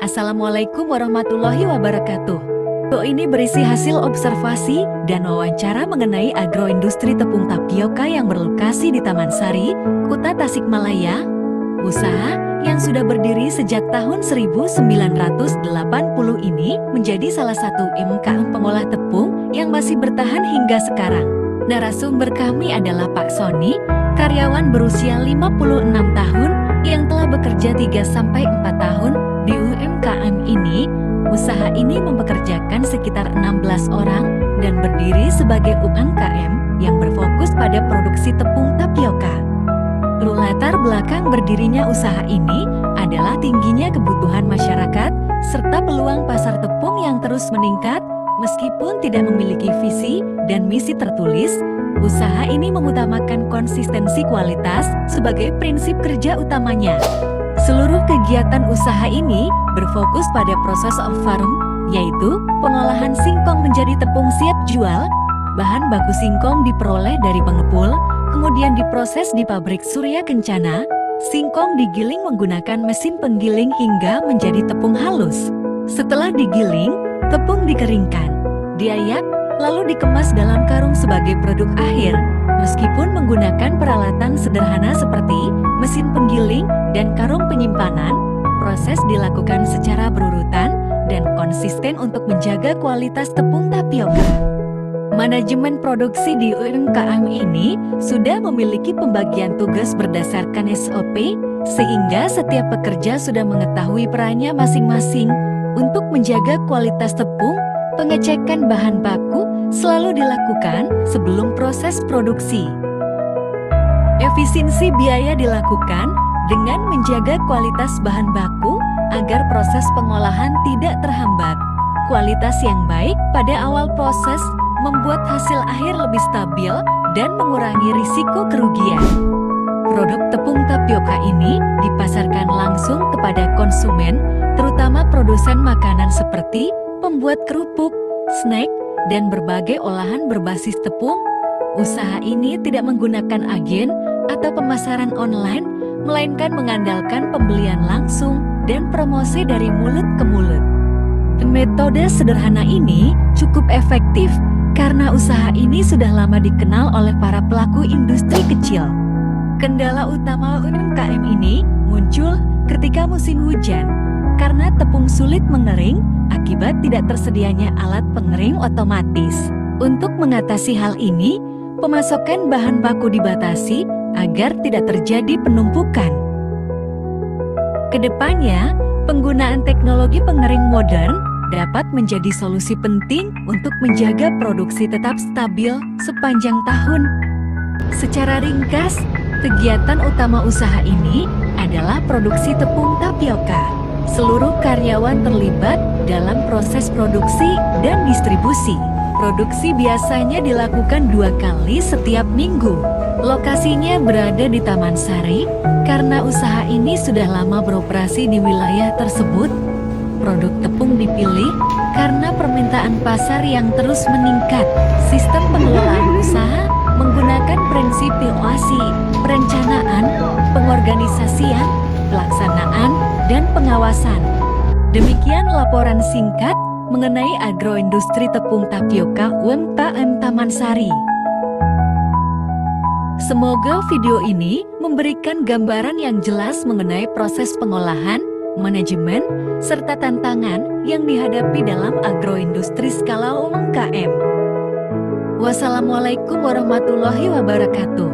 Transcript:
Assalamualaikum warahmatullahi wabarakatuh. Video ini berisi hasil observasi dan wawancara mengenai agroindustri tepung tapioka yang berlokasi di Taman Sari, Kota Tasikmalaya. Usaha yang sudah berdiri sejak tahun 1980 ini menjadi salah satu UMKM pengolah tepung yang masih bertahan hingga sekarang. Narasumber kami adalah Pak Sony, karyawan berusia 56 tahun yang telah bekerja 3-4 tahun di UMKM ini. Usaha ini mempekerjakan sekitar 16 orang dan berdiri sebagai UMKM yang berfokus pada produksi tepung tapioka. Latar belakang berdirinya usaha ini adalah tingginya kebutuhan masyarakat serta peluang pasar tepung yang terus meningkat. Meskipun tidak memiliki visi dan misi tertulis, usaha ini mengutamakan konsistensi kualitas sebagai prinsip kerja utamanya. Seluruh kegiatan usaha ini berfokus pada proses off-farm, yaitu pengolahan singkong menjadi tepung siap jual. Bahan baku singkong diperoleh dari pengepul, kemudian diproses di pabrik Surya Kencana. Singkong digiling menggunakan mesin penggiling hingga menjadi tepung halus. Setelah digiling, tepung dikeringkan, diayak, lalu dikemas dalam karung sebagai produk akhir. Meskipun menggunakan peralatan sederhana seperti mesin penggiling dan karung penyimpanan, proses dilakukan secara berurutan dan konsisten untuk menjaga kualitas tepung tapioka. Manajemen produksi di UMKM ini sudah memiliki pembagian tugas berdasarkan SOP, sehingga setiap pekerja sudah mengetahui perannya masing-masing. Untuk menjaga kualitas tepung, pengecekan bahan baku selalu dilakukan sebelum proses produksi. Efisiensi biaya dilakukan dengan menjaga kualitas bahan baku agar proses pengolahan tidak terhambat. Kualitas yang baik pada awal proses membuat hasil akhir lebih stabil dan mengurangi risiko kerugian. Produk tepung tapioka ini dipasarkan langsung kepada konsumen, terutama produsen makanan seperti pembuat kerupuk, snack, dan berbagai olahan berbasis tepung. Usaha ini tidak menggunakan agen atau pemasaran online, melainkan mengandalkan pembelian langsung dan promosi dari mulut ke mulut. Metode sederhana ini cukup efektif karena usaha ini sudah lama dikenal oleh para pelaku industri kecil. Kendala utama UMKM ini muncul ketika musim hujan, karena tepung sulit mengering akibat tidak tersedianya alat pengering otomatis. Untuk mengatasi hal ini, pemasokan bahan baku dibatasi agar tidak terjadi penumpukan. Kedepannya, penggunaan teknologi pengering modern dapat menjadi solusi penting untuk menjaga produksi tetap stabil sepanjang tahun. Secara ringkas, kegiatan utama usaha ini adalah produksi tepung tapioka. Seluruh karyawan terlibat dalam proses produksi dan distribusi. Produksi biasanya dilakukan 2 kali setiap minggu. Lokasinya berada di Taman Sari. Karena usaha ini sudah lama beroperasi di wilayah tersebut, produk tepung dipilih karena permintaan pasar yang terus meningkat. Sistem pengelolaan usaha menggunakan prinsip POAC, perencanaan, pengorganisasian, pelaksanaan, dan pengawasan. Demikian laporan singkat mengenai agroindustri tepung tapioka UMKM Taman Sari. Semoga video ini memberikan gambaran yang jelas mengenai proses pengolahan, manajemen, serta tantangan yang dihadapi dalam agroindustri skala UMKM. Wassalamualaikum warahmatullahi wabarakatuh.